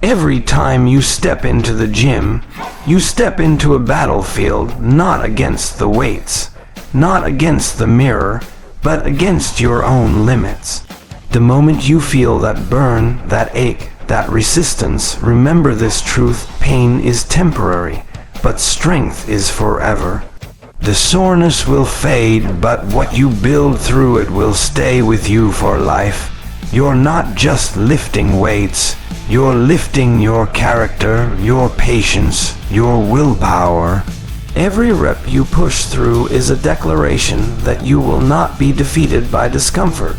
Every time you step into the gym, you step into a battlefield not against the weights, not against the mirror, but against your own limits. The moment you feel that burn, that ache, that resistance, remember this truth: pain is temporary, but strength is forever. The soreness will fade, but what you build through it will stay with you for life. You're not just lifting weights, you're lifting your character, your patience, your willpower. Every rep you push through is a declaration that you will not be defeated by discomfort,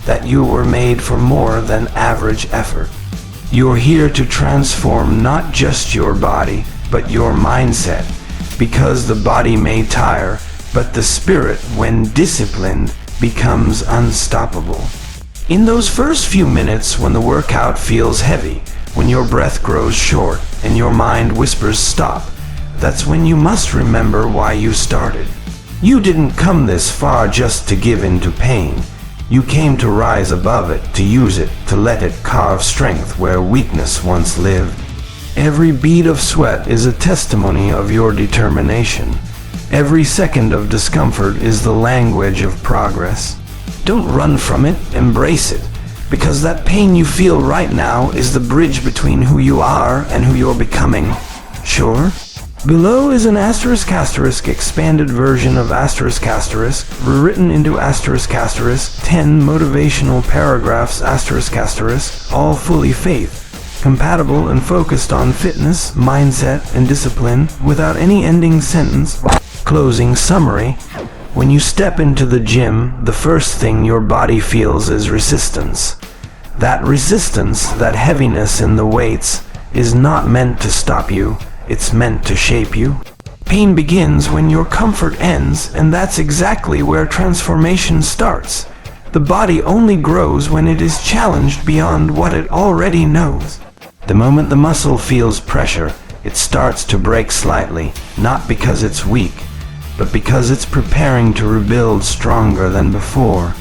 that you were made for more than average effort. You're here to transform not just your body, but your mindset, because the body may tire, but the spirit, when disciplined, becomes unstoppable. In those first few minutes when the workout feels heavy, when your breath grows short and your mind whispers stop, that's when you must remember why you started. You didn't come this far just to give in to pain. You came to rise above it, to use it, to let it carve strength where weakness once lived. Every bead of sweat is a testimony of your determination. Every second of discomfort is the language of progress. Don't run from it, embrace it, because that pain you feel right now is the bridge between who you are and who you're becoming. Sure? Below is an *** expanded version of ***, rewritten into ***, 10 motivational paragraphs ***, all fully faith, compatible and focused on fitness, mindset, and discipline, without any ending sentence. Closing summary: when you step into the gym, the first thing your body feels is resistance. That resistance, that heaviness in the weights, is not meant to stop you, it's meant to shape you. Pain begins when your comfort ends, and that's exactly where transformation starts. The body only grows when it is challenged beyond what it already knows. The moment the muscle feels pressure, it starts to break slightly, not because it's weak, but because it's preparing to rebuild stronger than before.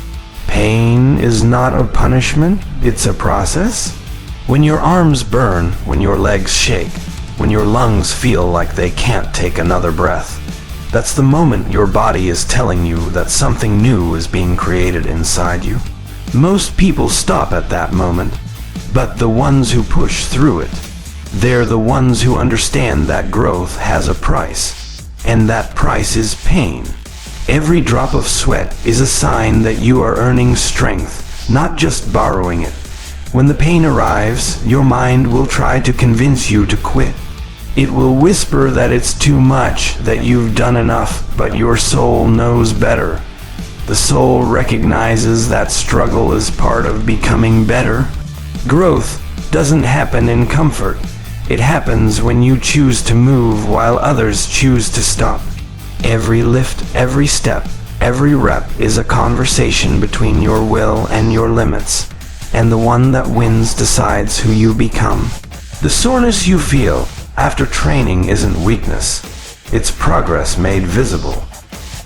Pain is not a punishment, it's a process. When your arms burn, when your legs shake, when your lungs feel like they can't take another breath, that's the moment your body is telling you that something new is being created inside you. Most people stop at that moment, but the ones who push through it, they're the ones who understand that growth has a price. And that price is pain. Every drop of sweat is a sign that you are earning strength, not just borrowing it. When the pain arrives, your mind will try to convince you to quit. It will whisper that it's too much, that you've done enough, but your soul knows better. The soul recognizes that struggle is part of becoming better. Growth doesn't happen in comfort. It happens when you choose to move while others choose to stop. Every lift, every step, every rep is a conversation between your will and your limits, and the one that wins decides who you become. The soreness you feel after training isn't weakness, it's progress made visible.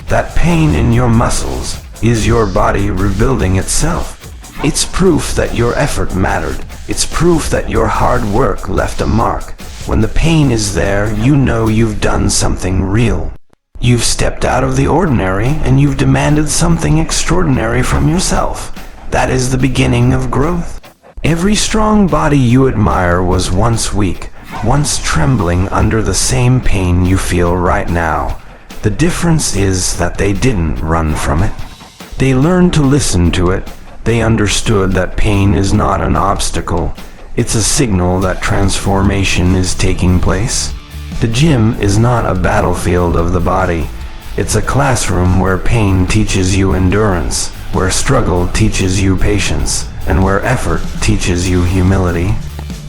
That pain in your muscles is your body rebuilding itself. It's proof that your effort mattered. It's proof that your hard work left a mark. When the pain is there, you know you've done something real. You've stepped out of the ordinary, and you've demanded something extraordinary from yourself. That is the beginning of growth. Every strong body you admire was once weak, once trembling under the same pain you feel right now. The difference is that they didn't run from it. They learned to listen to it. They understood that pain is not an obstacle. It's a signal that transformation is taking place. The gym is not a battlefield of the body. It's a classroom where pain teaches you endurance, where struggle teaches you patience, and where effort teaches you humility.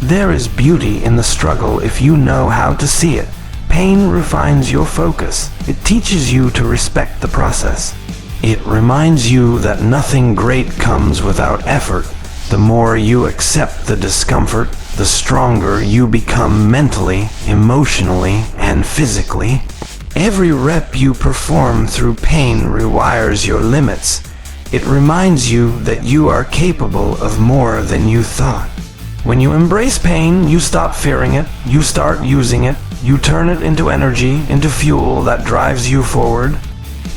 There is beauty in the struggle if you know how to see it. Pain refines your focus. It teaches you to respect the process. It reminds you that nothing great comes without effort. The more you accept the discomfort, the stronger you become mentally, emotionally, and physically. Every rep you perform through pain rewires your limits. It reminds you that you are capable of more than you thought. When you embrace pain, you stop fearing it, you start using it, you turn it into energy, into fuel that drives you forward.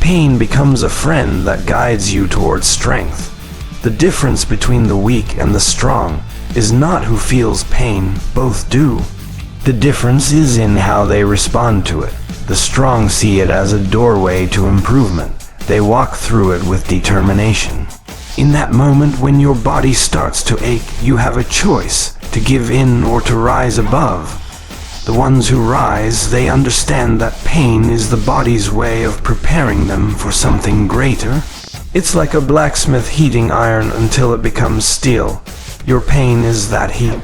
Pain becomes a friend that guides you towards strength. The difference between the weak and the strong is not who feels pain, both do. The difference is in how they respond to it. The strong see it as a doorway to improvement. They walk through it with determination. In that moment when your body starts to ache, you have a choice to give in or to rise above. The ones who rise, they understand that pain is the body's way of preparing them for something greater. It's like a blacksmith heating iron until it becomes steel. Your pain is that heat.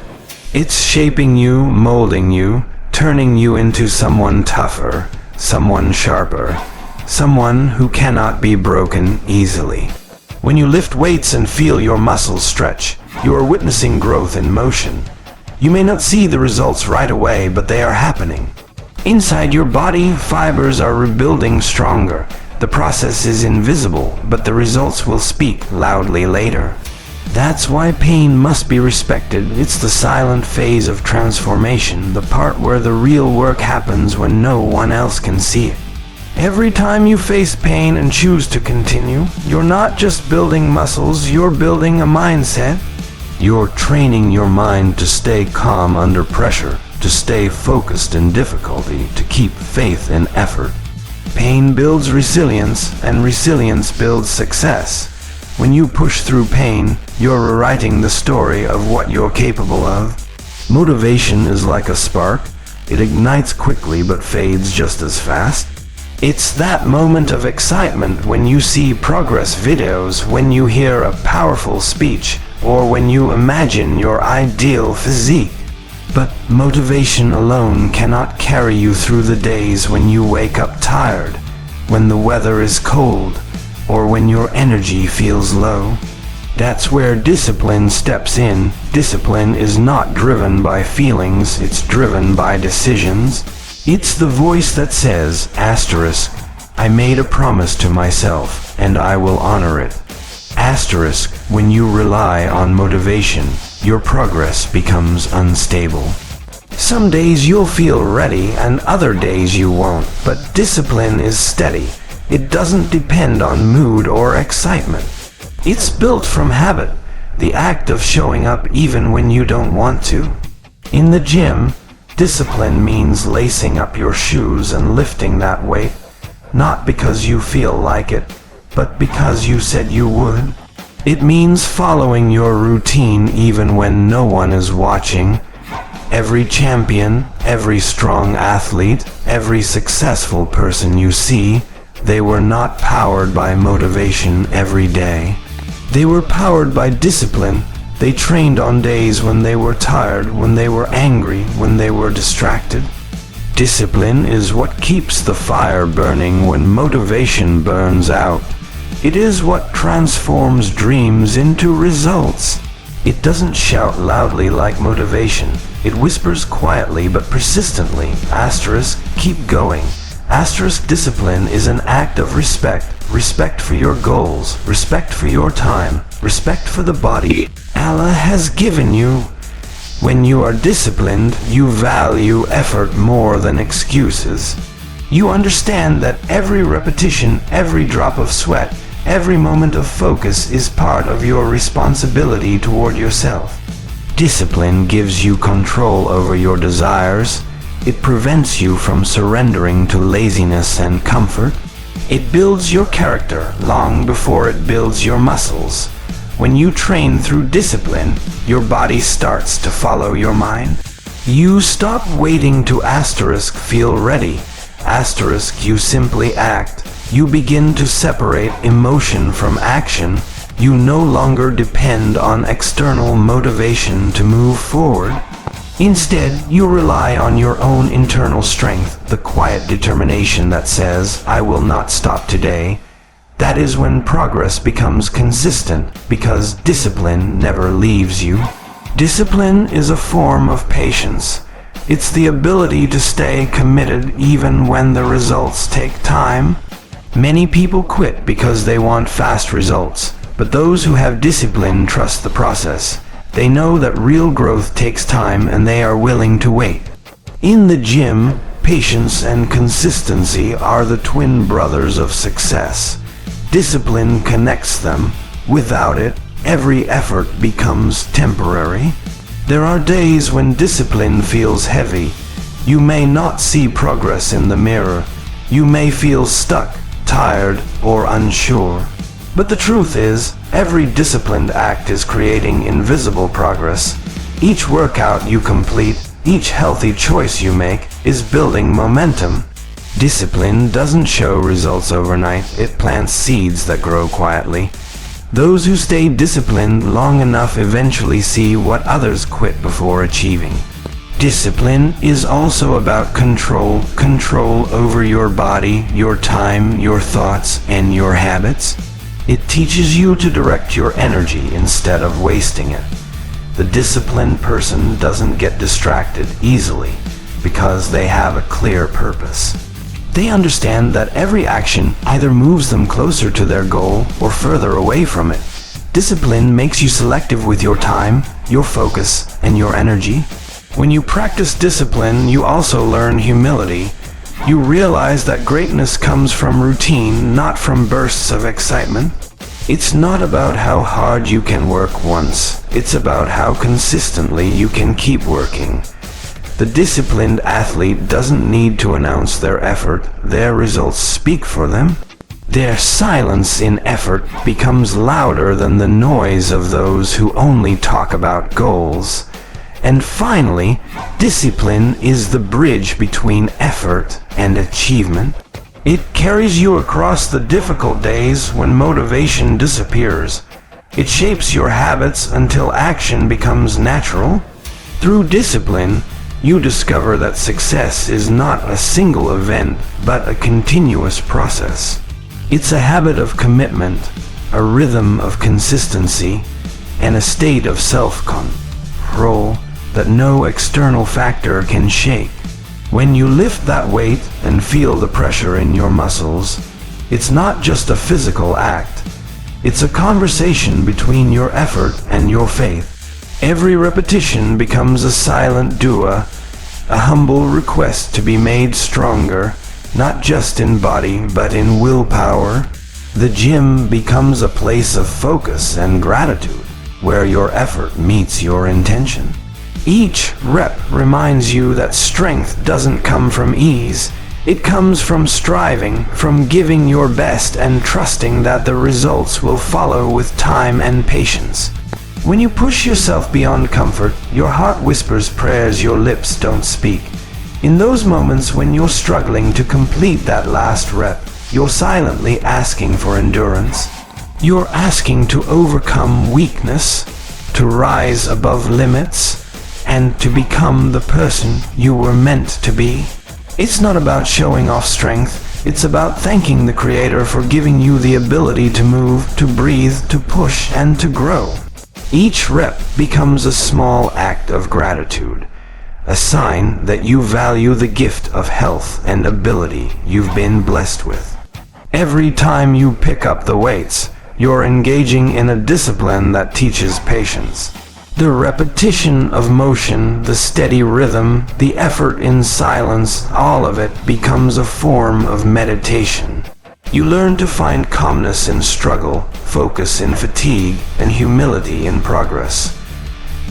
It's shaping you, molding you, turning you into someone tougher, someone sharper, someone who cannot be broken easily. When you lift weights and feel your muscles stretch, you are witnessing growth in motion. You may not see the results right away, but they are happening. Inside your body, fibers are rebuilding stronger. The process is invisible, but the results will speak loudly later. That's why pain must be respected. It's the silent phase of transformation, the part where the real work happens when no one else can see it. Every time you face pain and choose to continue, you're not just building muscles, you're building a mindset. You're training your mind to stay calm under pressure, to stay focused in difficulty, to keep faith in effort. Pain builds resilience, and resilience builds success. When you push through pain, you're rewriting the story of what you're capable of. Motivation is like a spark. It ignites quickly but fades just as fast. It's that moment of excitement when you see progress videos, when you hear a powerful speech, or when you imagine your ideal physique. But motivation alone cannot carry you through the days when you wake up tired, when the weather is cold, or when your energy feels low. That's where discipline steps in. Discipline is not driven by feelings, it's driven by decisions. It's the voice that says, asterisk, I made a promise to myself, and I will honor it. Asterisk, when you rely on motivation, your progress becomes unstable. Some days you'll feel ready, and other days you won't, but discipline is steady. It doesn't depend on mood or excitement. It's built from habit, the act of showing up even when you don't want to. In the gym, discipline means lacing up your shoes and lifting that weight, not because you feel like it, but because you said you would. It means following your routine even when no one is watching. Every champion, every strong athlete, every successful person you see, they were not powered by motivation every day. They were powered by discipline. They trained on days when they were tired, when they were angry, when they were distracted. Discipline is what keeps the fire burning when motivation burns out. It is what transforms dreams into results. It doesn't shout loudly like motivation. It whispers quietly but persistently. Asterisk, keep going. Asterisk, discipline is an act of respect. Respect for your goals, respect for your time, respect for the body Allah has given you. When you are disciplined, you value effort more than excuses. You understand that every repetition, every drop of sweat, every moment of focus is part of your responsibility toward yourself. Discipline gives you control over your desires. It prevents you from surrendering to laziness and comfort. It builds your character long before it builds your muscles. When you train through discipline, your body starts to follow your mind. You stop waiting to asterisk feel ready. Asterisk, you simply act. You begin to separate emotion from action. You no longer depend on external motivation to move forward. Instead, you rely on your own internal strength, the quiet determination that says, I will not stop today. That is when progress becomes consistent, because discipline never leaves you. Discipline is a form of patience. It's the ability to stay committed even when the results take time. Many people quit because they want fast results, but those who have discipline trust the process. They know that real growth takes time and they are willing to wait. In the gym, patience and consistency are the twin brothers of success. Discipline connects them. Without it, every effort becomes temporary. There are days when discipline feels heavy. You may not see progress in the mirror. You may feel stuck, tired, or unsure. But the truth is, every disciplined act is creating invisible progress. Each workout you complete, each healthy choice you make, is building momentum. Discipline doesn't show results overnight, it plants seeds that grow quietly. Those who stay disciplined long enough eventually see what others quit before achieving. Discipline is also about control over your body, your time, your thoughts, and your habits. It teaches you to direct your energy instead of wasting it. The disciplined person doesn't get distracted easily because they have a clear purpose. They understand that every action either moves them closer to their goal or further away from it. Discipline makes you selective with your time, your focus, and your energy. When you practice discipline, you also learn humility. You realize that greatness comes from routine, not from bursts of excitement. It's not about how hard you can work once. It's about how consistently you can keep working. The disciplined athlete doesn't need to announce their effort. Their results speak for them. Their silence in effort becomes louder than the noise of those who only talk about goals. And finally, discipline is the bridge between effort and achievement. It carries you across the difficult days when motivation disappears. It shapes your habits until action becomes natural. Through discipline, you discover that success is not a single event, but a continuous process. It's a habit of commitment, a rhythm of consistency, and a state of self-control that no external factor can shake. When you lift that weight and feel the pressure in your muscles, it's not just a physical act. It's a conversation between your effort and your faith. Every repetition becomes a silent dua, a humble request to be made stronger, not just in body but in willpower. The gym becomes a place of focus and gratitude, where your effort meets your intention. Each rep reminds you that strength doesn't come from ease. It comes from striving, from giving your best and trusting that the results will follow with time and patience. When you push yourself beyond comfort, your heart whispers prayers your lips don't speak. In those moments when you're struggling to complete that last rep, you're silently asking for endurance. You're asking to overcome weakness, to rise above limits, and to become the person you were meant to be. It's not about showing off strength, it's about thanking the Creator for giving you the ability to move, to breathe, to push, and to grow. Each rep becomes a small act of gratitude, a sign that you value the gift of health and ability you've been blessed with. Every time you pick up the weights, you're engaging in a discipline that teaches patience. The repetition of motion, the steady rhythm, the effort in silence, all of it becomes a form of meditation. You learn to find calmness in struggle, focus in fatigue, and humility in progress.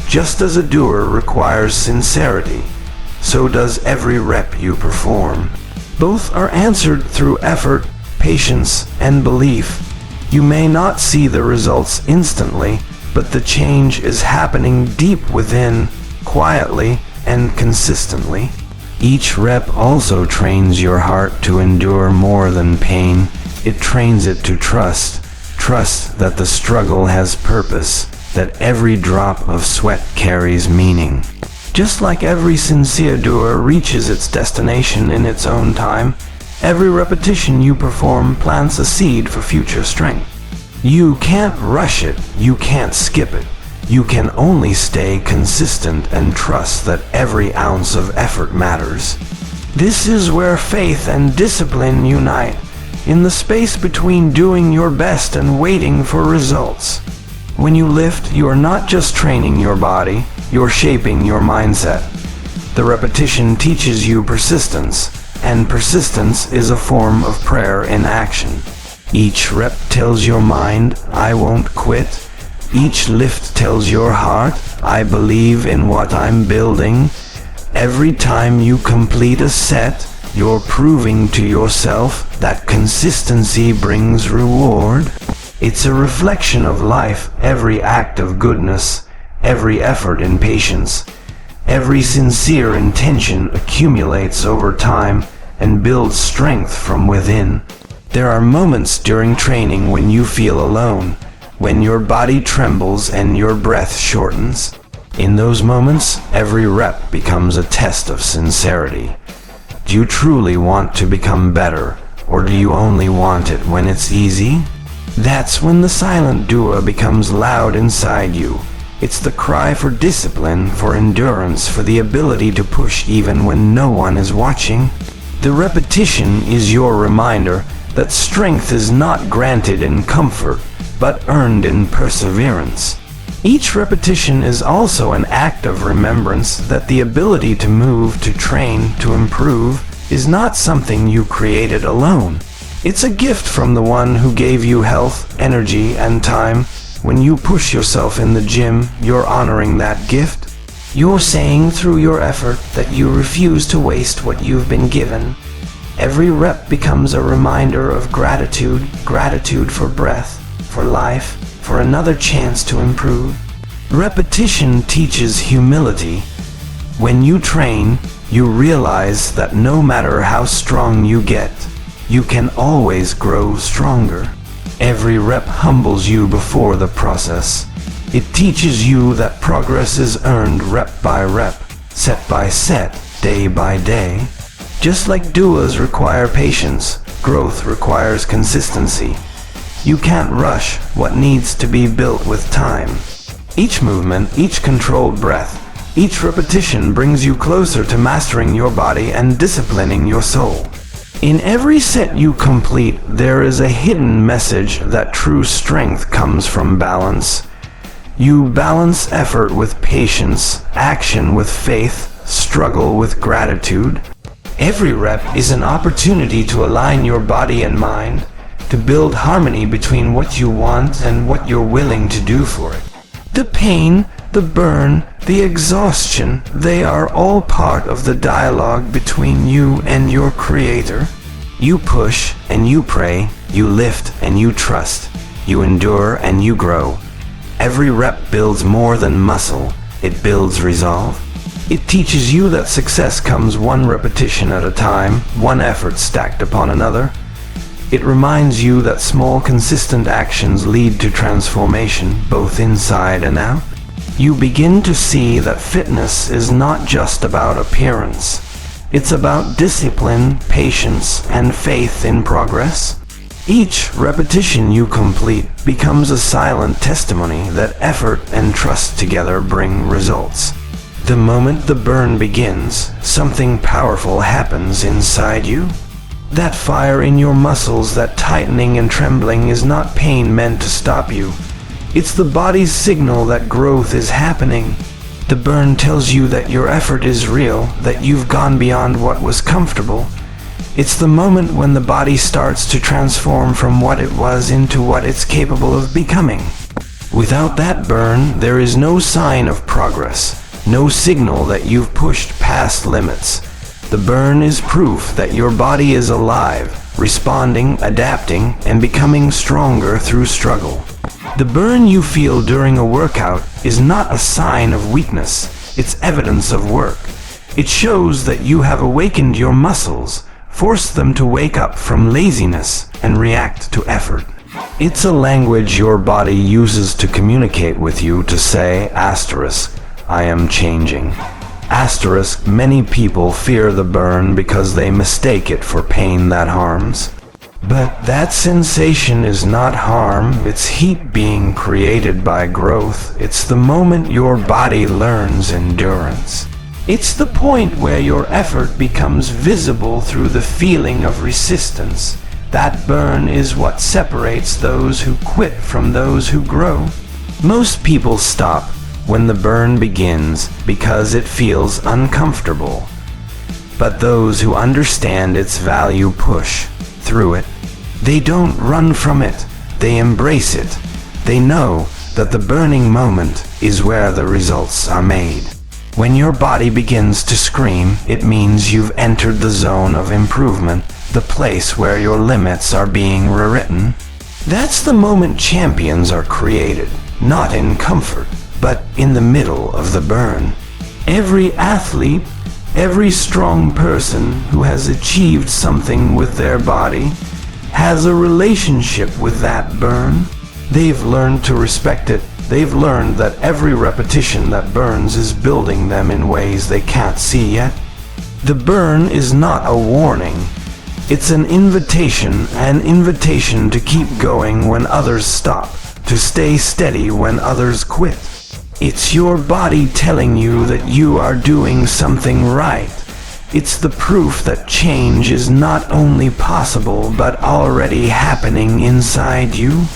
Just as a doer requires sincerity, so does every rep you perform. Both are answered through effort, patience, and belief. You may not see the results instantly, but the change is happening deep within, quietly and consistently. Each rep also trains your heart to endure more than pain. It trains it to trust that the struggle has purpose, that every drop of sweat carries meaning. Just like every sincere doer reaches its destination in its own time, every repetition you perform plants a seed for future strength. You can't rush it, you can't skip it. You can only stay consistent and trust that every ounce of effort matters. This is where faith and discipline unite, in the space between doing your best and waiting for results. When you lift, you are not just training your body, you're shaping your mindset. The repetition teaches you persistence, and persistence is a form of prayer in action. Each rep tells your mind, I won't quit. Each lift tells your heart, I believe in what I'm building. Every time you complete a set, you're proving to yourself that consistency brings reward. It's a reflection of life, every act of goodness, every effort in patience. Every sincere intention accumulates over time and builds strength from within. There are moments during training when you feel alone, when your body trembles and your breath shortens. In those moments, every rep becomes a test of sincerity. Do you truly want to become better, or do you only want it when it's easy? That's when the silent dua becomes loud inside you. It's the cry for discipline, for endurance, for the ability to push even when no one is watching. The repetition is your reminder that strength is not granted in comfort, but earned in perseverance. Each repetition is also an act of remembrance that the ability to move, to train, to improve is not something you created alone. It's a gift from the one who gave you health, energy, and time. When you push yourself in the gym, you're honoring that gift. You're saying through your effort that you refuse to waste what you've been given. Every rep becomes a reminder of gratitude, gratitude for breath, for life, for another chance to improve. Repetition teaches humility. When you train, you realize that no matter how strong you get, you can always grow stronger. Every rep humbles you before the process. It teaches you that progress is earned rep by rep, set by set, day by day. Just like duas require patience, growth requires consistency. You can't rush what needs to be built with time. Each movement, each controlled breath, each repetition brings you closer to mastering your body and disciplining your soul. In every set you complete, there is a hidden message that true strength comes from balance. You balance effort with patience, action with faith, struggle with gratitude. Every rep is an opportunity to align your body and mind, to build harmony between what you want and what you're willing to do for it. The pain, the burn, the exhaustion, they are all part of the dialogue between you and your creator. You push and you pray, you lift and you trust, you endure and you grow. Every rep builds more than muscle, it builds resolve. It teaches you that success comes one repetition at a time, one effort stacked upon another. It reminds you that small, consistent actions lead to transformation, both inside and out. You begin to see that fitness is not just about appearance. It's about discipline, patience, and faith in progress. Each repetition you complete becomes a silent testimony that effort and trust together bring results. The moment the burn begins, something powerful happens inside you. That fire in your muscles, that tightening and trembling is not pain meant to stop you. It's the body's signal that growth is happening. The burn tells you that your effort is real, that you've gone beyond what was comfortable. It's the moment when the body starts to transform from what it was into what it's capable of becoming. Without that burn, there is no sign of progress. No signal that you've pushed past limits. The burn is proof that your body is alive, responding, adapting, and becoming stronger through struggle. The burn you feel during a workout is not a sign of weakness, it's evidence of work. It shows that you have awakened your muscles, forced them to wake up from laziness and react to effort. It's a language your body uses to communicate with you, to say, I am changing. Many people fear the burn because they mistake it for pain that harms. But that sensation is not harm, it's heat being created by growth. It's the moment your body learns endurance. It's the point where your effort becomes visible through the feeling of resistance. That burn is what separates those who quit from those who grow. Most people stop when the burn begins because it feels uncomfortable. But those who understand its value push through it. They don't run from it, they embrace it. They know that the burning moment is where the results are made. When your body begins to scream, it means you've entered the zone of improvement, the place where your limits are being rewritten. That's the moment champions are created, not in comfort, but in the middle of the burn. Every athlete, every strong person who has achieved something with their body has a relationship with that burn. They've learned to respect it. They've learned that every repetition that burns is building them in ways they can't see yet. The burn is not a warning. It's an invitation to keep going when others stop, to stay steady when others quit. It's your body telling you that you are doing something right. It's the proof that change is not only possible but already happening inside you.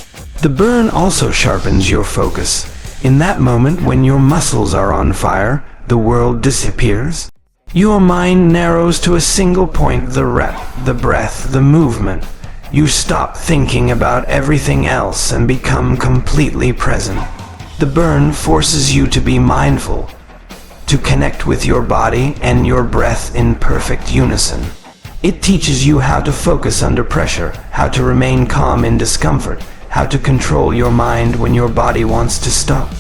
The burn also sharpens your focus. In that moment when your muscles are on fire, the world disappears. Your mind narrows to a single point, the rep, the breath, the movement. You stop thinking about everything else and become completely present. The burn forces you to be mindful, to connect with your body and your breath in perfect unison. It teaches you how to focus under pressure, how to remain calm in discomfort, how to control your mind when your body wants to stop.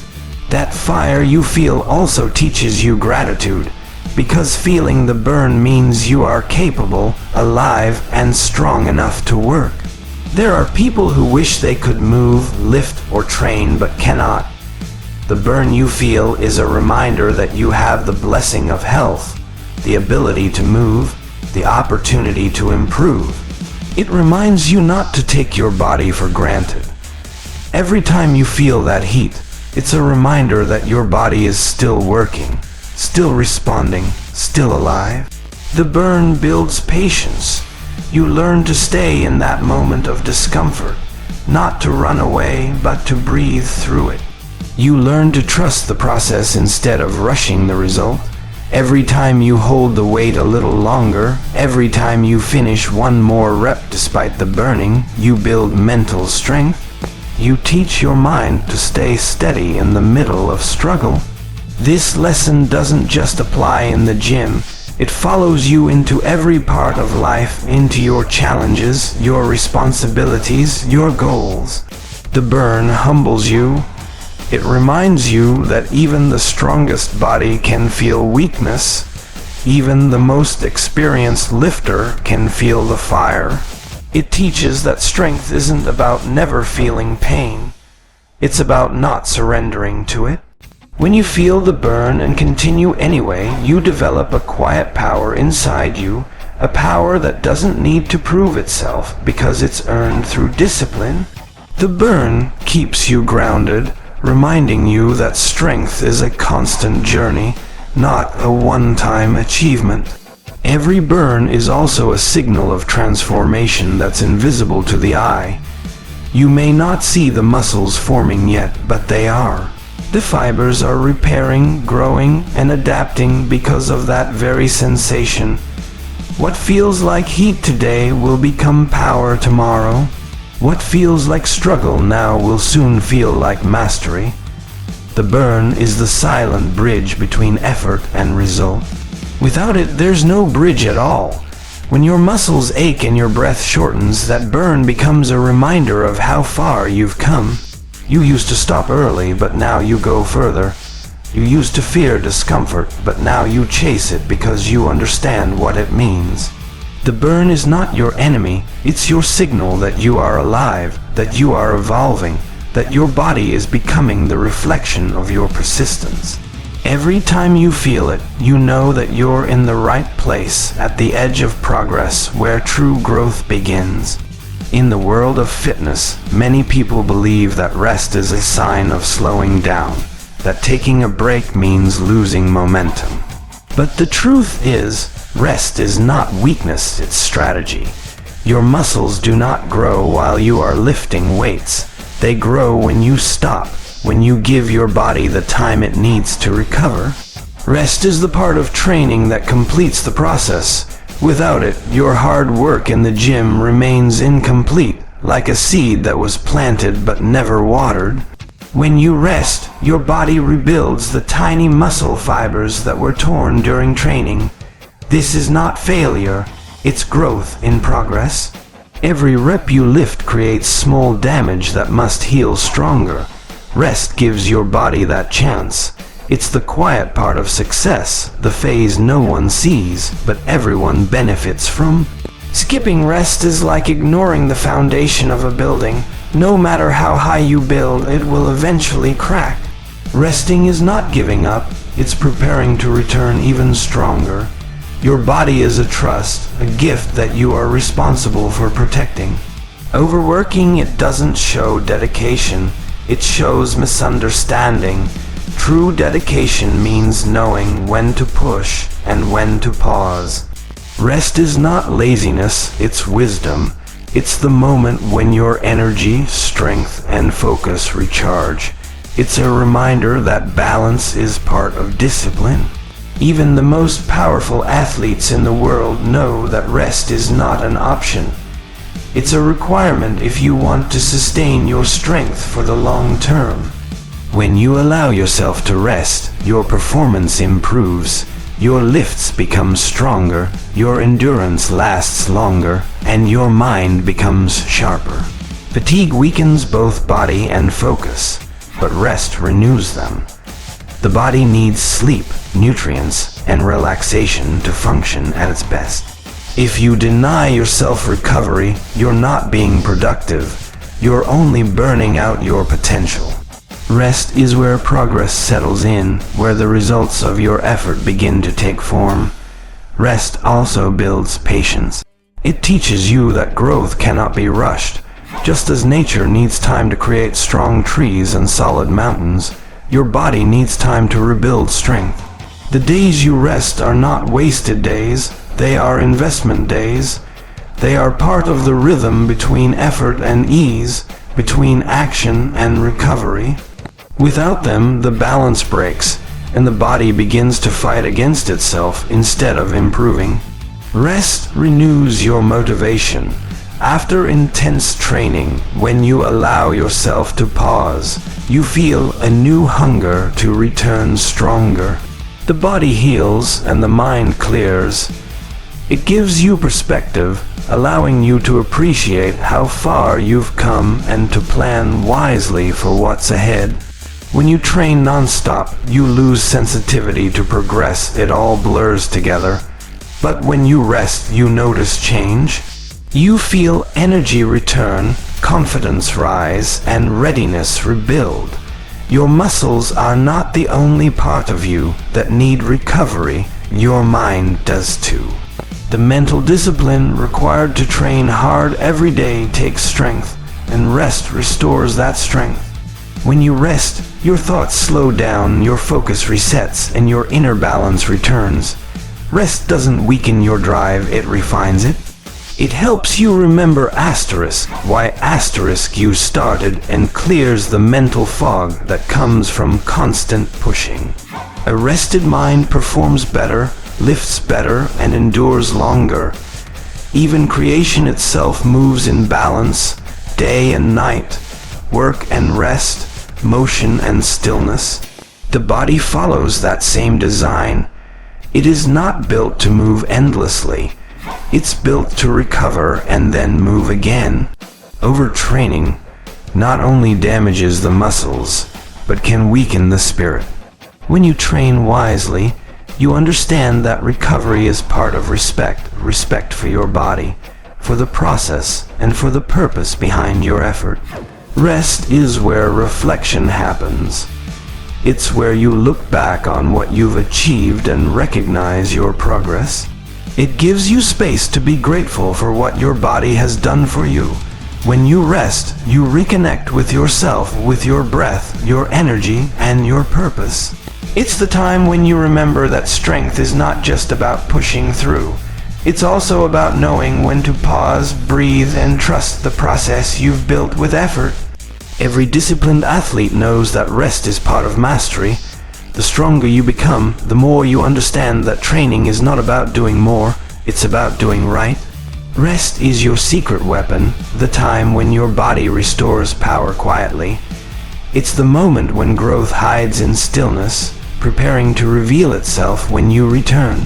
That fire you feel also teaches you gratitude, because feeling the burn means you are capable, alive, and strong enough to work. There are people who wish they could move, lift, or train but cannot. The burn you feel is a reminder that you have the blessing of health, the ability to move, the opportunity to improve. It reminds you not to take your body for granted. Every time you feel that heat, it's a reminder that your body is still working, still responding, still alive. The burn builds patience. You learn to stay in that moment of discomfort, not to run away, but to breathe through it. You learn to trust the process instead of rushing the result. Every time you hold the weight a little longer, every time you finish one more rep despite the burning, you build mental strength. You teach your mind to stay steady in the middle of struggle. This lesson doesn't just apply in the gym. It follows you into every part of life, into your challenges, your responsibilities, your goals. The burn humbles you. It reminds you that even the strongest body can feel weakness. Even the most experienced lifter can feel the fire. It teaches that strength isn't about never feeling pain. It's about not surrendering to it. When you feel the burn and continue anyway, you develop a quiet power inside you, a power that doesn't need to prove itself because it's earned through discipline. The burn keeps you grounded, reminding you that strength is a constant journey, not a one-time achievement. Every burn is also a signal of transformation that's invisible to the eye. You may not see the muscles forming yet, but they are. The fibers are repairing, growing, and adapting because of that very sensation. What feels like heat today will become power tomorrow. What feels like struggle now will soon feel like mastery. The burn is the silent bridge between effort and result. Without it, there's no bridge at all. When your muscles ache and your breath shortens, that burn becomes a reminder of how far you've come. You used to stop early, but now you go further. You used to fear discomfort, but now you chase it because you understand what it means. The burn is not your enemy, it's your signal that you are alive, that you are evolving, that your body is becoming the reflection of your persistence. Every time you feel it, you know that you're in the right place, at the edge of progress, where true growth begins. In the world of fitness, many people believe that rest is a sign of slowing down, that taking a break means losing momentum. But the truth is, rest is not weakness, it's strategy. Your muscles do not grow while you are lifting weights. They grow when you stop, when you give your body the time it needs to recover. Rest is the part of training that completes the process. Without it, your hard work in the gym remains incomplete, like a seed that was planted but never watered. When you rest, your body rebuilds the tiny muscle fibers that were torn during training. This is not failure, it's growth in progress. Every rep you lift creates small damage that must heal stronger. Rest gives your body that chance. It's the quiet part of success, the phase no one sees, but everyone benefits from. Skipping rest is like ignoring the foundation of a building. No matter how high you build, it will eventually crack. Resting is not giving up, it's preparing to return even stronger. Your body is a trust, a gift that you are responsible for protecting. Overworking it doesn't show dedication, it shows misunderstanding. True dedication means knowing when to push and when to pause. Rest is not laziness, it's wisdom. It's the moment when your energy, strength, and focus recharge. It's a reminder that balance is part of discipline. Even the most powerful athletes in the world know that rest is not an option. It's a requirement if you want to sustain your strength for the long term. When you allow yourself to rest, your performance improves. Your lifts become stronger, your endurance lasts longer, and your mind becomes sharper. Fatigue weakens both body and focus, but rest renews them. The body needs sleep, nutrients, and relaxation to function at its best. If you deny yourself recovery, you're not being productive. You're only burning out your potential. Rest is where progress settles in, where the results of your effort begin to take form. Rest also builds patience. It teaches you that growth cannot be rushed. Just as nature needs time to create strong trees and solid mountains, your body needs time to rebuild strength. The days you rest are not wasted days, they are investment days. They are part of the rhythm between effort and ease, between action and recovery. Without them, the balance breaks, and the body begins to fight against itself instead of improving. Rest renews your motivation. After intense training, when you allow yourself to pause, you feel a new hunger to return stronger. The body heals and the mind clears. It gives you perspective, allowing you to appreciate how far you've come and to plan wisely for what's ahead. When you train non-stop, you lose sensitivity to progress, it all blurs together. But when you rest, you notice change. You feel energy return, confidence rise, and readiness rebuild. Your muscles are not the only part of you that need recovery, your mind does too. The mental discipline required to train hard every day takes strength, and rest restores that strength. When you rest, your thoughts slow down, your focus resets, and your inner balance returns. Rest doesn't weaken your drive, it refines it. It helps you remember why you started, and clears the mental fog that comes from constant pushing. A rested mind performs better, lifts better, and endures longer. Even creation itself moves in balance, day and night, work and rest, motion and stillness. The body follows that same design. It is not built to move endlessly. It's built to recover and then move again. Overtraining not only damages the muscles, but can weaken the spirit. When you train wisely, you understand that recovery is part of respect for your body, for the process, and for the purpose behind your effort. Rest is where reflection happens. It's where you look back on what you've achieved and recognize your progress. It gives you space to be grateful for what your body has done for you. When you rest, you reconnect with yourself, with your breath, your energy, and your purpose. It's the time when you remember that strength is not just about pushing through. It's also about knowing when to pause, breathe, and trust the process you've built with effort. Every disciplined athlete knows that rest is part of mastery. The stronger you become, the more you understand that training is not about doing more, it's about doing right. Rest is your secret weapon, the time when your body restores power quietly. It's the moment when growth hides in stillness, preparing to reveal itself when you return.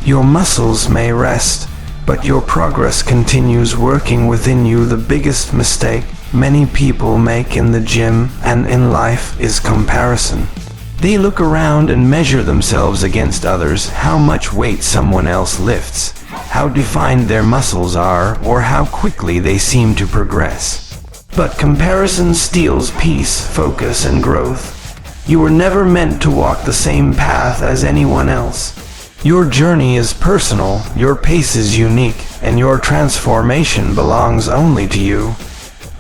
Your muscles may rest, but your progress continues working within you. The biggest mistake many people make in the gym and in life is comparison. They look around and measure themselves against others, how much weight someone else lifts, how defined their muscles are, or how quickly they seem to progress. But comparison steals peace, focus, and growth. You were never meant to walk the same path as anyone else. Your journey is personal, your pace is unique, and your transformation belongs only to you.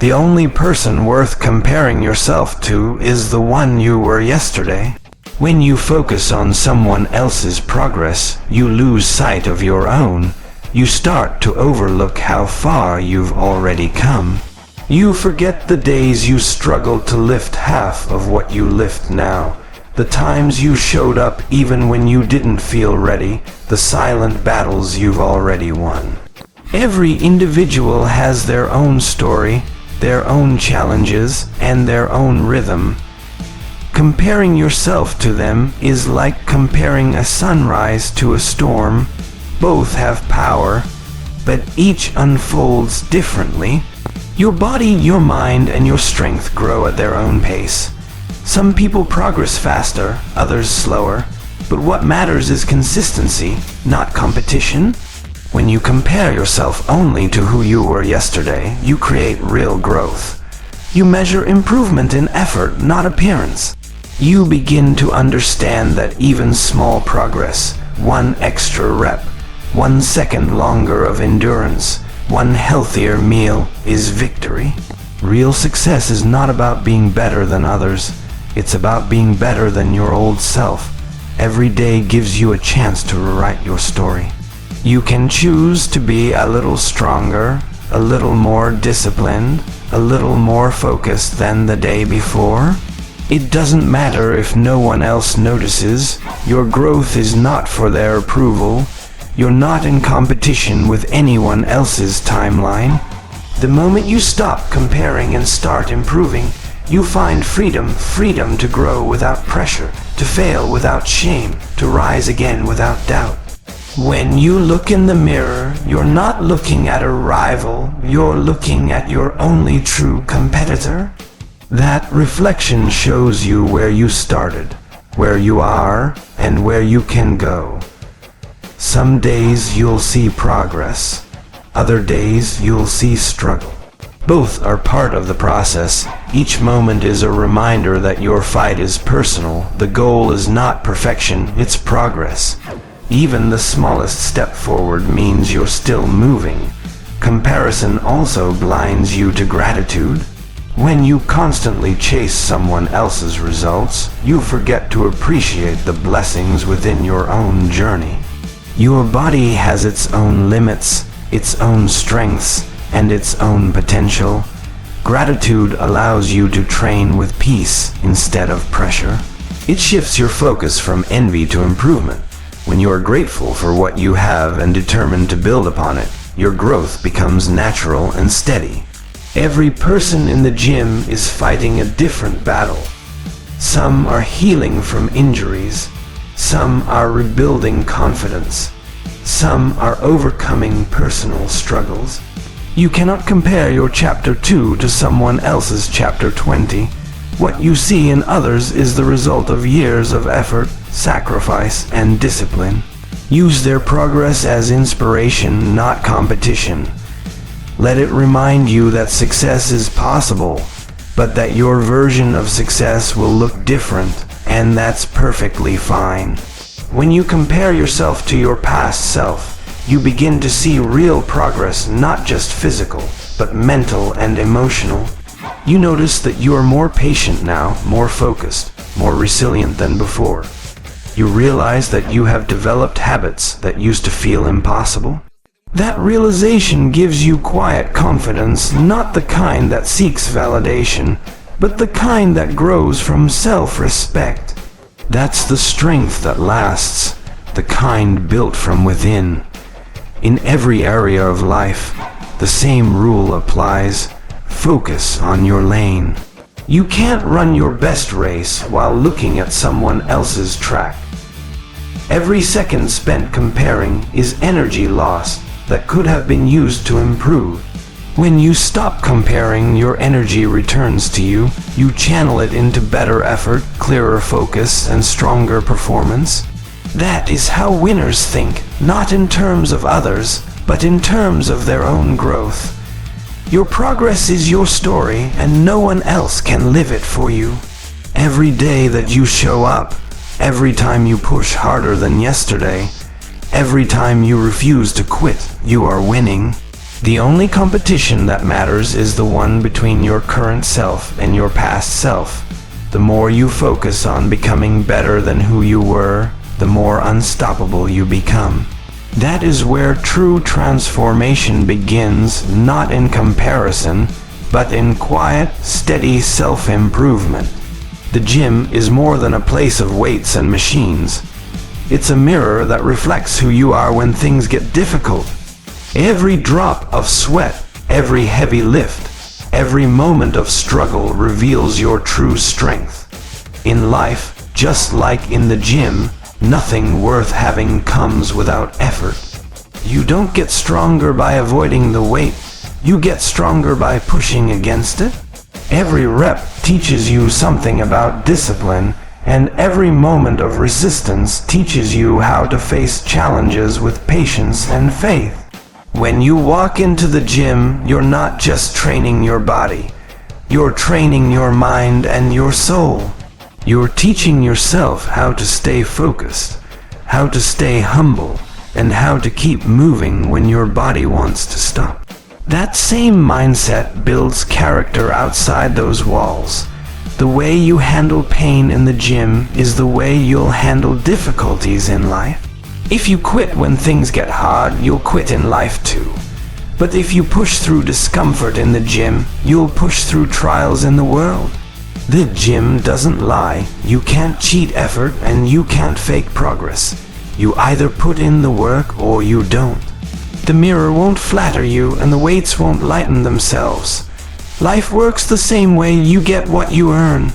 The only person worth comparing yourself to is the one you were yesterday. When you focus on someone else's progress, you lose sight of your own. You start to overlook how far you've already come. You forget the days you struggled to lift half of what you lift now. The times you showed up even when you didn't feel ready, the silent battles you've already won. Every individual has their own story, their own challenges, and their own rhythm. Comparing yourself to them is like comparing a sunrise to a storm. Both have power, but each unfolds differently. Your body, your mind, and your strength grow at their own pace. Some people progress faster, others slower, but what matters is consistency, not competition. When you compare yourself only to who you were yesterday, you create real growth. You measure improvement in effort, not appearance. You begin to understand that even small progress, one extra rep, 1 second longer of endurance, one healthier meal, is victory. Real success is not about being better than others. It's about being better than your old self. Every day gives you a chance to rewrite your story. You can choose to be a little stronger, a little more disciplined, a little more focused than the day before. It doesn't matter if no one else notices. Your growth is not for their approval. You're not in competition with anyone else's timeline. The moment you stop comparing and start improving, you find freedom to grow without pressure, to fail without shame, to rise again without doubt. When you look in the mirror, you're not looking at a rival, you're looking at your only true competitor. That reflection shows you where you started, where you are, and where you can go. Some days you'll see progress, other days you'll see struggle. Both are part of the process. Each moment is a reminder that your fight is personal. The goal is not perfection, it's progress. Even the smallest step forward means you're still moving. Comparison also blinds you to gratitude. When you constantly chase someone else's results, you forget to appreciate the blessings within your own journey. Your body has its own limits, its own strengths, and its own potential. Gratitude allows you to train with peace instead of pressure. It shifts your focus from envy to improvement. When you are grateful for what you have and determined to build upon it, your growth becomes natural and steady. Every person in the gym is fighting a different battle. Some are healing from injuries. Some are rebuilding confidence. Some are overcoming personal struggles. You cannot compare your chapter 2 to someone else's chapter 20. What you see in others is the result of years of effort, sacrifice, and discipline. Use their progress as inspiration, not competition. Let it remind you that success is possible, but that your version of success will look different, and that's perfectly fine. When you compare yourself to your past self, you begin to see real progress, not just physical, but mental and emotional. You notice that you are more patient now, more focused, more resilient than before. You realize that you have developed habits that used to feel impossible. That realization gives you quiet confidence, not the kind that seeks validation, but the kind that grows from self-respect. That's the strength that lasts, the kind built from within. In every area of life, the same rule applies. Focus on your lane. You can't run your best race while looking at someone else's track. Every second spent comparing is energy lost that could have been used to improve. When you stop comparing, your energy returns to you. You channel it into better effort, clearer focus, and stronger performance. That is how winners think, not in terms of others, but in terms of their own growth. Your progress is your story, and no one else can live it for you. Every day that you show up, every time you push harder than yesterday, every time you refuse to quit, you are winning. The only competition that matters is the one between your current self and your past self. The more you focus on becoming better than who you were, the more unstoppable you become. That is where true transformation begins, not in comparison, but in quiet, steady self-improvement. The gym is more than a place of weights and machines. It's a mirror that reflects who you are when things get difficult. Every drop of sweat, every heavy lift, every moment of struggle reveals your true strength. In life, just like in the gym, nothing worth having comes without effort. You don't get stronger by avoiding the weight. You get stronger by pushing against it. Every rep teaches you something about discipline, and every moment of resistance teaches you how to face challenges with patience and faith. When you walk into the gym, you're not just training your body. You're training your mind and your soul. You're teaching yourself how to stay focused, how to stay humble, and how to keep moving when your body wants to stop. That same mindset builds character outside those walls. The way you handle pain in the gym is the way you'll handle difficulties in life. If you quit when things get hard, you'll quit in life too. But if you push through discomfort in the gym, you'll push through trials in the world. The gym doesn't lie. You can't cheat effort and you can't fake progress. You either put in the work or you don't. The mirror won't flatter you and the weights won't lighten themselves. Life works the same way. You get what you earn.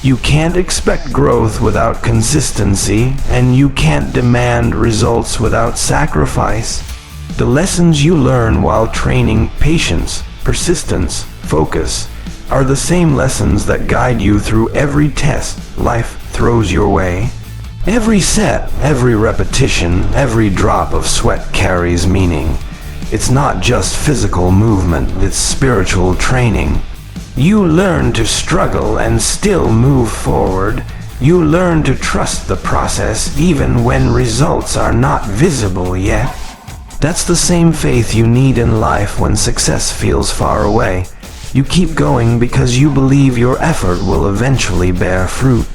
You can't expect growth without consistency, and you can't demand results without sacrifice. The lessons you learn while training patience, persistence, focus, are the same lessons that guide you through every test life throws your way. Every set, every repetition, every drop of sweat carries meaning. It's not just physical movement, it's spiritual training. You learn to struggle and still move forward. You learn to trust the process even when results are not visible yet. That's the same faith you need in life when success feels far away. You keep going because you believe your effort will eventually bear fruit.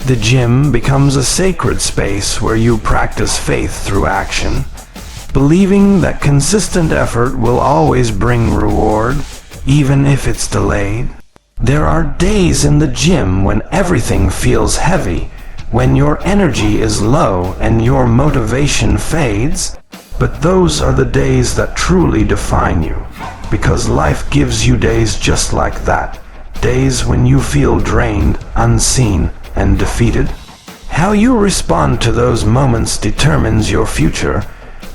The gym becomes a sacred space where you practice faith through action, believing that consistent effort will always bring reward, even if it's delayed. There are days in the gym when everything feels heavy, when your energy is low and your motivation fades, but those are the days that truly define you, because life gives you days just like that, days when you feel drained, unseen, and defeated. How you respond to those moments determines your future.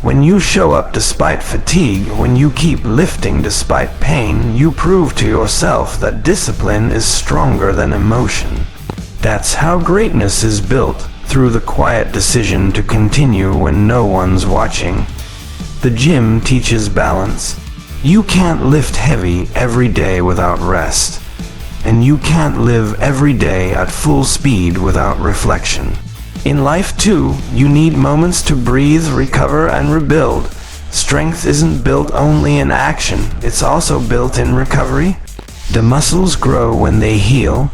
When you show up despite fatigue, when you keep lifting despite pain, you prove to yourself that discipline is stronger than emotion. That's how greatness is built, through the quiet decision to continue when no one's watching. The gym teaches balance. You can't lift heavy every day without rest, and you can't live every day at full speed without reflection. In life too, you need moments to breathe, recover, and rebuild. Strength isn't built only in action, it's also built in recovery. The muscles grow when they heal.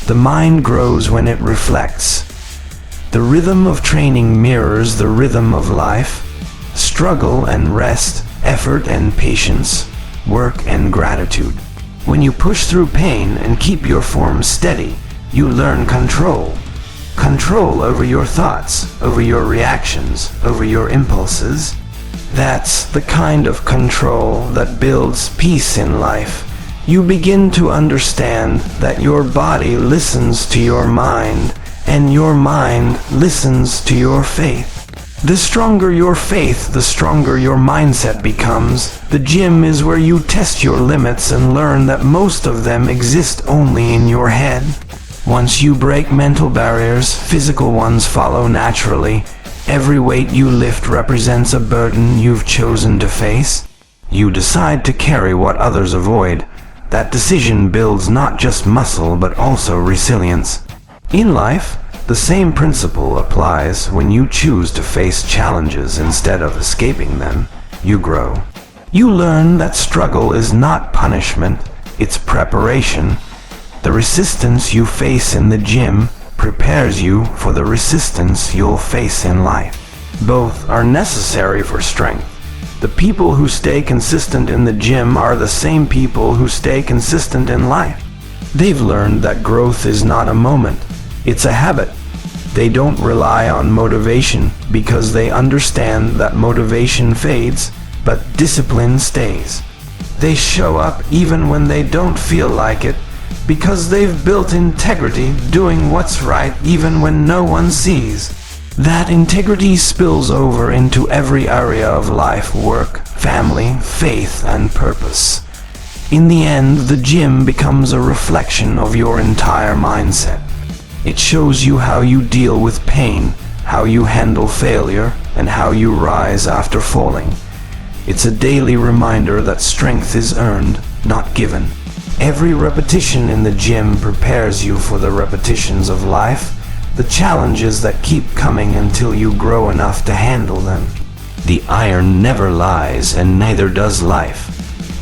The mind grows when it reflects. The rhythm of training mirrors the rhythm of life. Struggle and rest, effort and patience, work and gratitude. When you push through pain and keep your form steady, you learn control. Control over your thoughts, over your reactions, over your impulses. That's the kind of control that builds peace in life. You begin to understand that your body listens to your mind, and your mind listens to your faith. The stronger your faith, the stronger your mindset becomes. The gym is where you test your limits and learn that most of them exist only in your head. Once you break mental barriers, physical ones follow naturally. Every weight you lift represents a burden you've chosen to face. You decide to carry what others avoid. That decision builds not just muscle but also resilience. In life, the same principle applies. When you choose to face challenges instead of escaping them. You grow. You learn that struggle is not punishment, it's preparation. The resistance you face in the gym prepares you for the resistance you'll face in life. Both are necessary for strength. The people who stay consistent in the gym are the same people who stay consistent in life. They've learned that growth is not a moment, it's a habit. They don't rely on motivation because they understand that motivation fades, but discipline stays. They show up even when they don't feel like it because they've built integrity, doing what's right even when no one sees. That integrity spills over into every area of life, work, family, faith, and purpose. In the end, the gym becomes a reflection of your entire mindset. It shows you how you deal with pain, how you handle failure, and how you rise after falling. It's a daily reminder that strength is earned, not given. Every repetition in the gym prepares you for the repetitions of life, the challenges that keep coming until you grow enough to handle them. The iron never lies, and neither does life.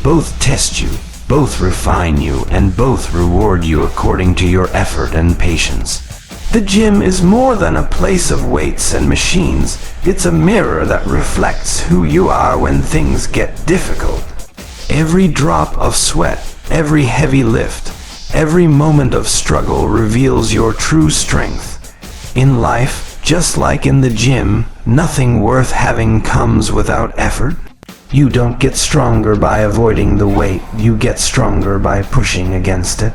Both test you, both refine you, and both reward you according to your effort and patience. The gym is more than a place of weights and machines. It's a mirror that reflects who you are when things get difficult. Every drop of sweat, every heavy lift, every moment of struggle reveals your true strength. In life, just like in the gym, nothing worth having comes without effort. You don't get stronger by avoiding the weight, you get stronger by pushing against it.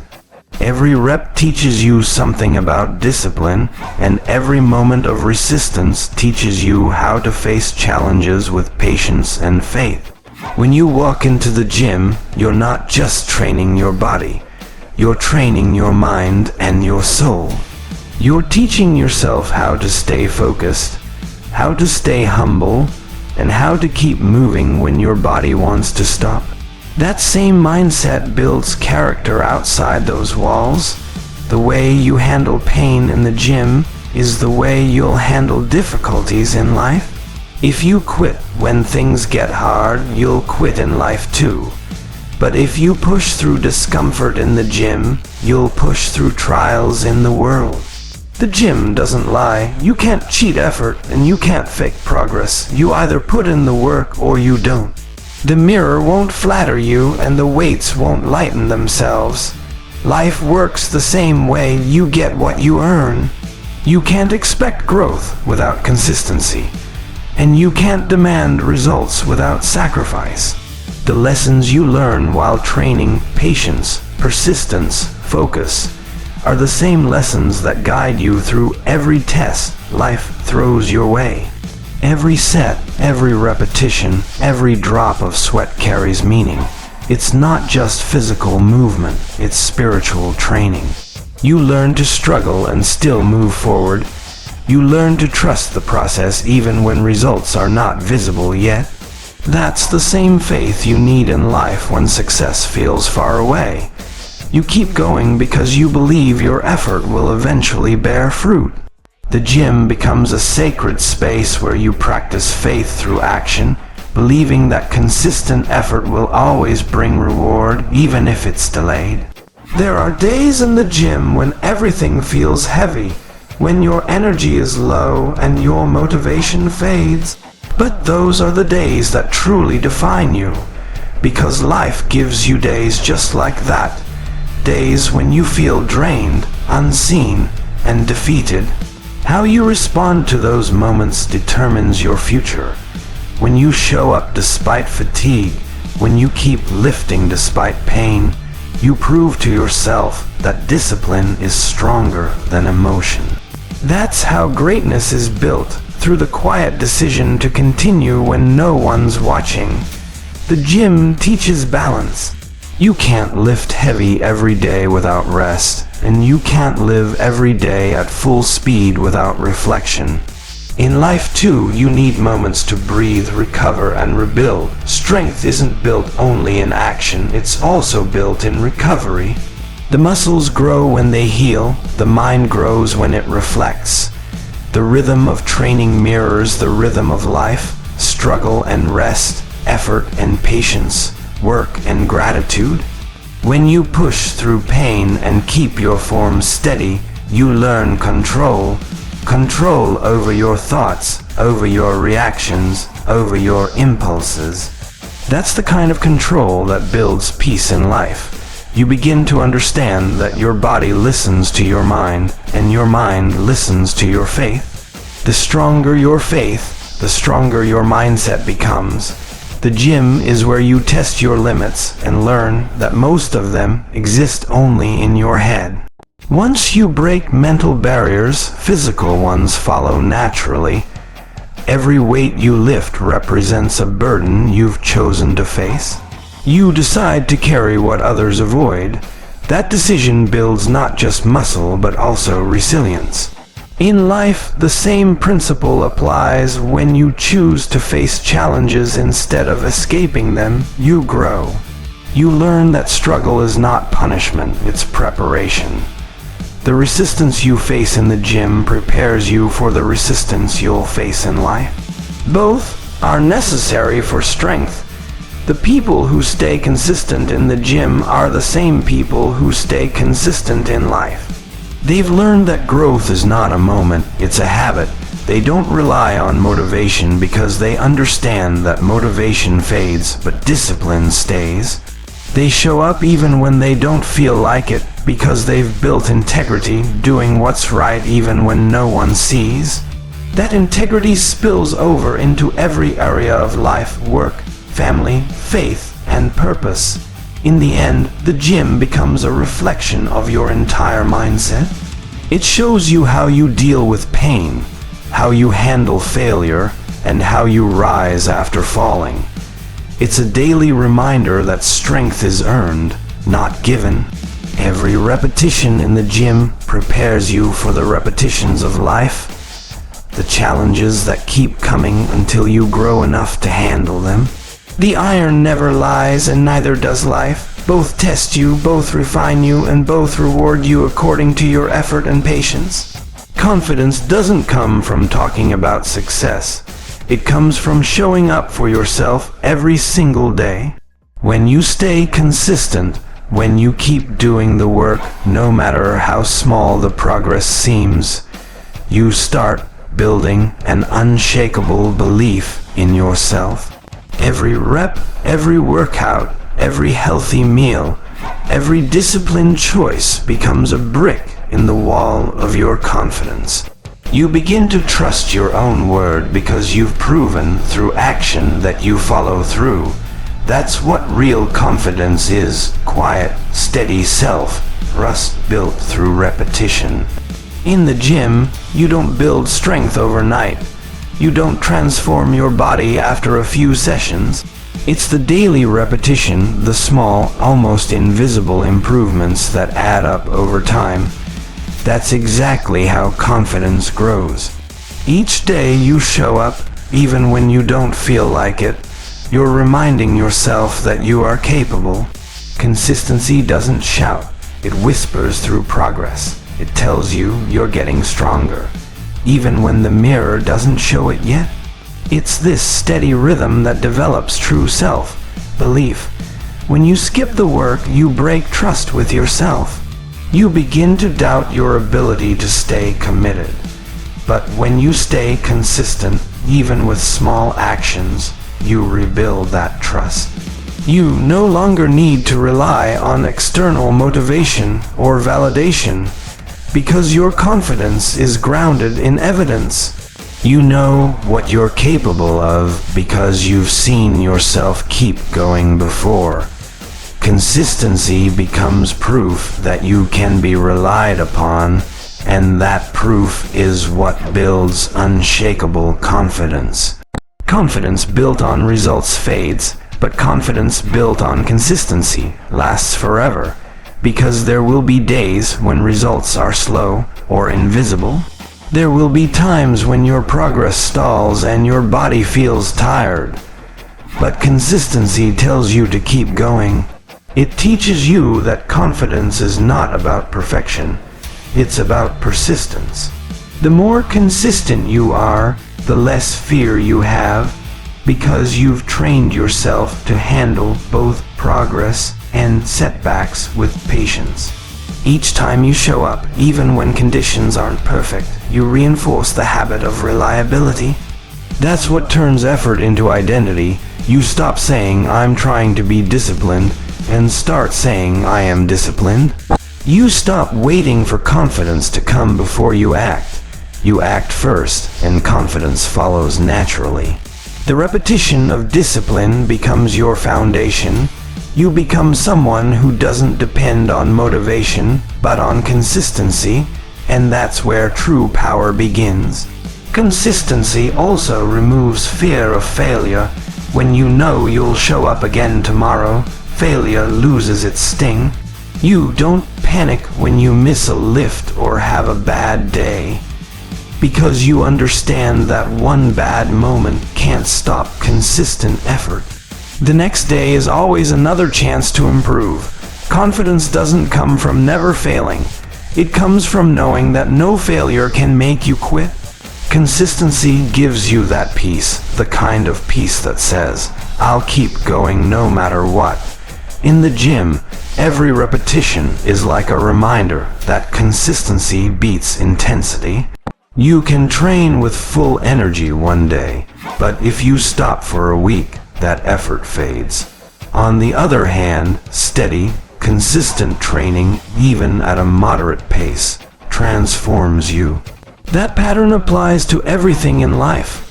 Every rep teaches you something about discipline, and every moment of resistance teaches you how to face challenges with patience and faith. When you walk into the gym, you're not just training your body, you're training your mind and your soul. You're teaching yourself how to stay focused, how to stay humble, and how to keep moving when your body wants to stop. That same mindset builds character outside those walls. The way you handle pain in the gym is the way you'll handle difficulties in life. If you quit when things get hard, you'll quit in life too. But if you push through discomfort in the gym, you'll push through trials in the world. The gym doesn't lie. You can't cheat effort and you can't fake progress. You either put in the work or you don't. The mirror won't flatter you and the weights won't lighten themselves. Life works the same way. You get what you earn. You can't expect growth without consistency. And you can't demand results without sacrifice. The lessons you learn while training, patience, persistence, focus, are the same lessons that guide you through every test life throws your way. Every set, every repetition, every drop of sweat carries meaning. It's not just physical movement, it's spiritual training. You learn to struggle and still move forward. You learn to trust the process even when results are not visible yet. That's the same faith you need in life when success feels far away. You keep going because you believe your effort will eventually bear fruit. The gym becomes a sacred space where you practice faith through action, believing that consistent effort will always bring reward, even if it's delayed. There are days in the gym when everything feels heavy, when your energy is low and your motivation fades. But those are the days that truly define you. because life gives you days just like that. Days when you feel drained, unseen, and defeated. How you respond to those moments determines your future. When you show up despite fatigue, when you keep lifting despite pain, you prove to yourself that discipline is stronger than emotion. That's how greatness is built, through the quiet decision to continue when no one's watching. The gym teaches balance. You can't lift heavy every day without rest, and you can't live every day at full speed without reflection. In life too, you need moments to breathe, recover, and rebuild. Strength isn't built only in action, it's also built in recovery. The muscles grow when they heal, the mind grows when it reflects. The rhythm of training mirrors the rhythm of life, struggle and rest, effort and patience, work and gratitude. When you push through pain and keep your form steady, you learn control. Control over your thoughts, over your reactions, over your impulses. That's the kind of control that builds peace in life. You begin to understand that your body listens to your mind, and your mind listens to your faith. The stronger your faith, the stronger your mindset becomes. The gym is where you test your limits and learn that most of them exist only in your head. Once you break mental barriers, physical ones follow naturally. Every weight you lift represents a burden you've chosen to face. You decide to carry what others avoid. That decision builds not just muscle but also resilience. In life, the same principle applies. When you choose to face challenges instead of escaping them, you grow. You learn that struggle is not punishment, it's preparation. The resistance you face in the gym prepares you for the resistance you'll face in life. Both are necessary for strength. The people who stay consistent in the gym are the same people who stay consistent in life. They've learned that growth is not a moment, it's a habit. They don't rely on motivation because they understand that motivation fades, but discipline stays. They show up even when they don't feel like it because they've built integrity, doing what's right even when no one sees. That integrity spills over into every area of life, work, family, faith, and purpose. In the end, the gym becomes a reflection of your entire mindset. It shows you how you deal with pain, how you handle failure, and how you rise after falling. It's a daily reminder that strength is earned, not given. Every repetition in the gym prepares you for the repetitions of life, the challenges that keep coming until you grow enough to handle them. The iron never lies, and neither does life. Both test you, both refine you, and both reward you according to your effort and patience. Confidence doesn't come from talking about success. It comes from showing up for yourself every single day. When you stay consistent, when you keep doing the work, no matter how small the progress seems, you start building an unshakable belief in yourself. Every rep, every workout, every healthy meal, every disciplined choice becomes a brick in the wall of your confidence. You begin to trust your own word because you've proven through action that you follow through. That's what real confidence is: quiet, steady self-trust built through repetition. In the gym, you don't build strength overnight. You don't transform your body after a few sessions. It's the daily repetition, the small, almost invisible improvements that add up over time. That's exactly how confidence grows. Each day you show up, even when you don't feel like it. You're reminding yourself that you are capable. Consistency doesn't shout, it whispers through progress. It tells you you're getting stronger, even when the mirror doesn't show it yet. It's this steady rhythm that develops true self-belief. When you skip the work, you break trust with yourself. You begin to doubt your ability to stay committed. But when you stay consistent, even with small actions, you rebuild that trust. You no longer need to rely on external motivation or validation because your confidence is grounded in evidence. You know what you're capable of because you've seen yourself keep going before. Consistency becomes proof that you can be relied upon, and that proof is what builds unshakable confidence. Confidence built on results fades, but confidence built on consistency lasts forever, because there will be days when results are slow or invisible. There will be times when your progress stalls and your body feels tired. But consistency tells you to keep going. It teaches you that confidence is not about perfection. It's about persistence. The more consistent you are, the less fear you have, because you've trained yourself to handle both progress and setbacks with patience. Each time you show up, even when conditions aren't perfect, you reinforce the habit of reliability. That's what turns effort into identity. You stop saying, "I'm trying to be disciplined," and start saying, "I am disciplined." You stop waiting for confidence to come before you act. You act first, and confidence follows naturally. The repetition of discipline becomes your foundation. You become someone who doesn't depend on motivation, but on consistency, and that's where true power begins. Consistency also removes fear of failure. When you know you'll show up again tomorrow, failure loses its sting. You don't panic when you miss a lift or have a bad day, because you understand that one bad moment can't stop consistent effort. The next day is always another chance to improve. Confidence doesn't come from never failing. It comes from knowing that no failure can make you quit. Consistency gives you that peace, the kind of peace that says, "I'll keep going no matter what." In the gym, every repetition is like a reminder that consistency beats intensity. You can train with full energy one day, but if you stop for a week, that effort fades. On the other hand, steady, consistent training, even at a moderate pace, transforms you. That pattern applies to everything in life.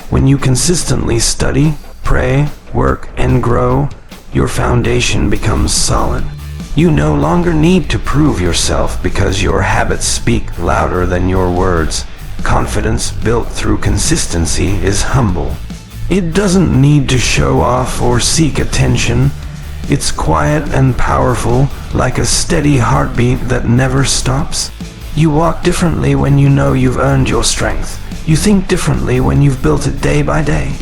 When you consistently study, pray, work, and grow, your foundation becomes solid. You no longer need to prove yourself because your habits speak louder than your words. Confidence built through consistency is humble. It doesn't need to show off or seek attention. It's quiet and powerful, like a steady heartbeat that never stops. You walk differently when you know you've earned your strength. You think differently when you've built it day by day.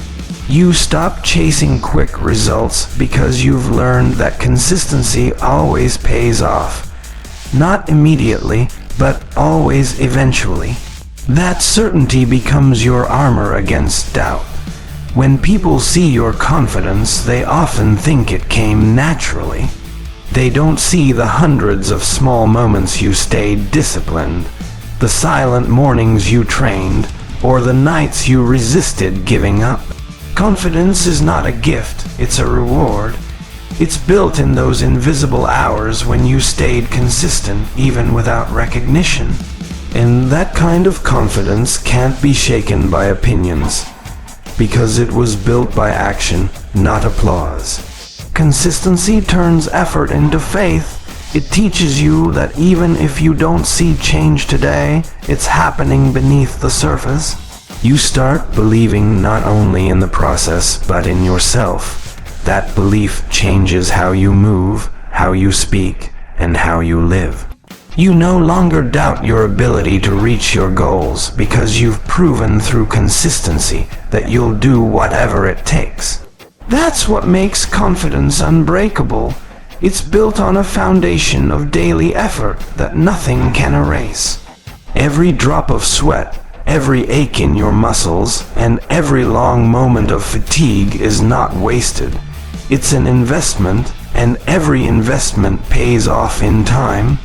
You stop chasing quick results because you've learned that consistency always pays off. Not immediately, but always eventually. That certainty becomes your armor against doubt. When people see your confidence, they often think it came naturally. They don't see the hundreds of small moments you stayed disciplined, the silent mornings you trained, or the nights you resisted giving up. Confidence is not a gift, it's a reward. It's built in those invisible hours when you stayed consistent even without recognition. And that kind of confidence can't be shaken by opinions, because it was built by action, not applause. Consistency turns effort into faith. It teaches you that even if you don't see change today, it's happening beneath the surface. You start believing not only in the process, but in yourself. That belief changes how you move, how you speak, and how you live. You no longer doubt your ability to reach your goals because you've proven through consistency that you'll do whatever it takes. That's what makes confidence unbreakable. It's built on a foundation of daily effort that nothing can erase. Every drop of sweat, every ache in your muscles, and every long moment of fatigue is not wasted. It's an investment, and every investment pays off in time.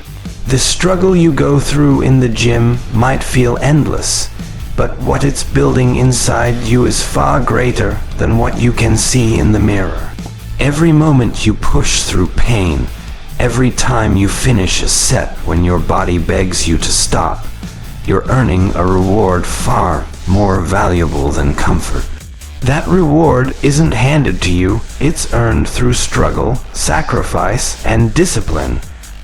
The struggle you go through in the gym might feel endless, but what it's building inside you is far greater than what you can see in the mirror. Every moment you push through pain, every time you finish a set when your body begs you to stop, you're earning a reward far more valuable than comfort. That reward isn't handed to you, it's earned through struggle, sacrifice, and discipline.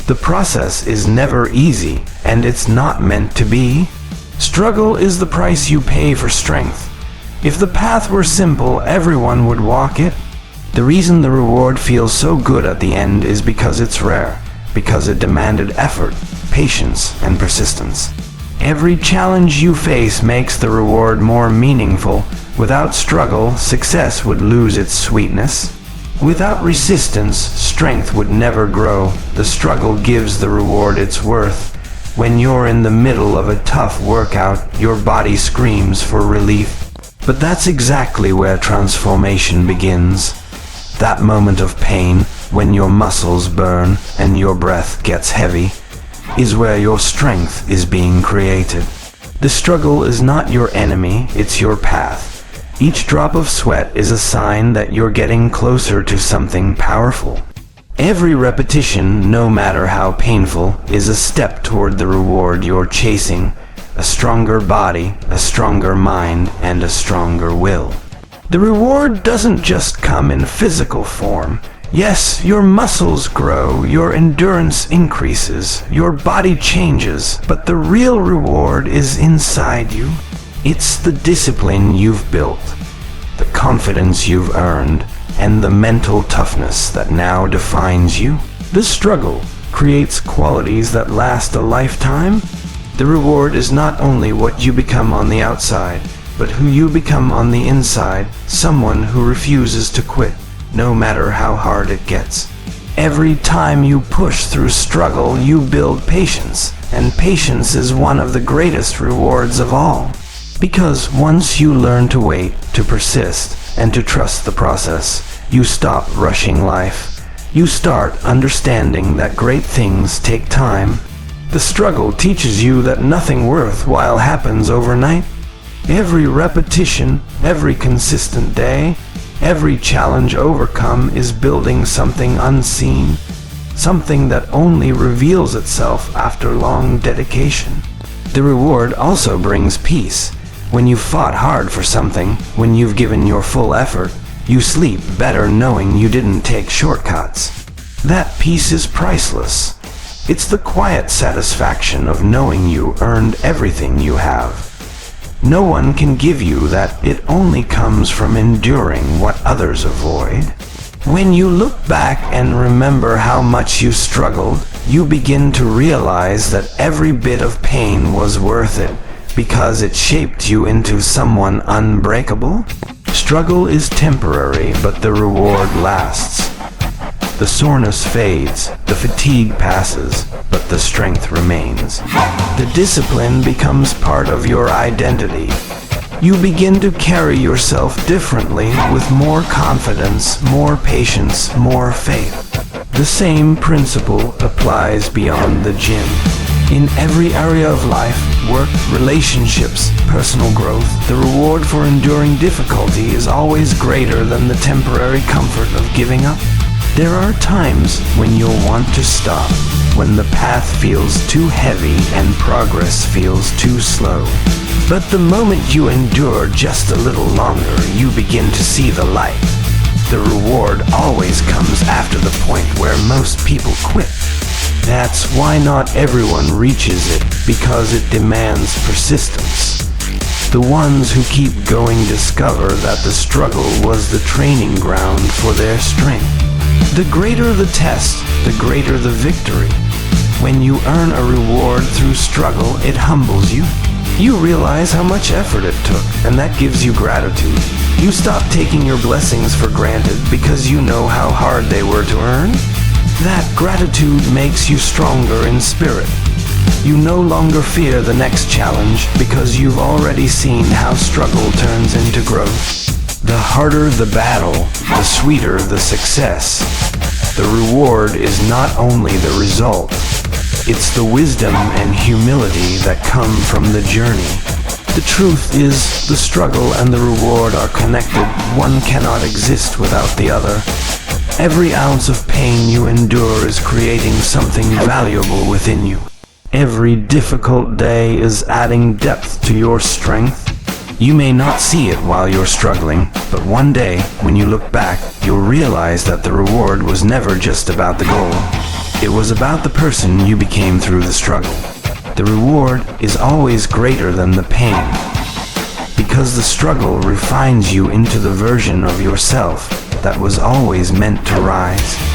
The process is never easy, and it's not meant to be. Struggle is the price you pay for strength. If the path were simple, everyone would walk it. The reason the reward feels so good at the end is because it's rare, because it demanded effort, patience, and persistence. Every challenge you face makes the reward more meaningful. Without struggle, success would lose its sweetness. Without resistance, strength would never grow. The struggle gives the reward its worth. When you're in the middle of a tough workout, your body screams for relief. But that's exactly where transformation begins. That moment of pain, when your muscles burn and your breath gets heavy, is where your strength is being created. The struggle is not your enemy, it's your path. Each drop of sweat is a sign that you're getting closer to something powerful. Every repetition, no matter how painful, is a step toward the reward you're chasing. A stronger body, a stronger mind, and a stronger will. The reward doesn't just come in physical form. Yes, your muscles grow, your endurance increases, your body changes, but the real reward is inside you. It's the discipline you've built, the confidence you've earned, and the mental toughness that now defines you. The struggle creates qualities that last a lifetime. The reward is not only what you become on the outside, but who you become on the inside, someone who refuses to quit, no matter how hard it gets. Every time you push through struggle, you build patience, and patience is one of the greatest rewards of all. Because once you learn to wait, to persist, and to trust the process, you stop rushing life. You start understanding that great things take time. The struggle teaches you that nothing worthwhile happens overnight. Every repetition, every consistent day, every challenge overcome is building something unseen, something that only reveals itself after long dedication. The reward also brings peace. When you've fought hard for something, when you've given your full effort, you sleep better knowing you didn't take shortcuts. That peace is priceless. It's the quiet satisfaction of knowing you earned everything you have. No one can give you that. It only comes from enduring what others avoid. When you look back and remember how much you struggled, you begin to realize that every bit of pain was worth it, because it shaped you into someone unbreakable. Struggle is temporary, but the reward lasts. The soreness fades, the fatigue passes, but the strength remains. The discipline becomes part of your identity. You begin to carry yourself differently, with more confidence, more patience, more faith. The same principle applies beyond the gym. In every area of life, work, relationships, personal growth, the reward for enduring difficulty is always greater than the temporary comfort of giving up. There are times when you'll want to stop, when the path feels too heavy and progress feels too slow. But the moment you endure just a little longer, you begin to see the light. The reward always comes after the point where most people quit. That's why not everyone reaches it, because it demands persistence. The ones who keep going discover that the struggle was the training ground for their strength. The greater the test, the greater the victory. When you earn a reward through struggle, it humbles you. You realize how much effort it took, and that gives you gratitude. You stop taking your blessings for granted because you know how hard they were to earn. That gratitude makes you stronger in spirit. You no longer fear the next challenge because you've already seen how struggle turns into growth. The harder the battle, the sweeter the success. The reward is not only the result, it's the wisdom and humility that come from the journey. The truth is, the struggle and the reward are connected. One cannot exist without the other. Every ounce of pain you endure is creating something valuable within you. Every difficult day is adding depth to your strength. You may not see it while you're struggling, but one day, when you look back, you'll realize that the reward was never just about the goal. It was about the person you became through the struggle. The reward is always greater than the pain, because the struggle refines you into the version of yourself that was always meant to rise.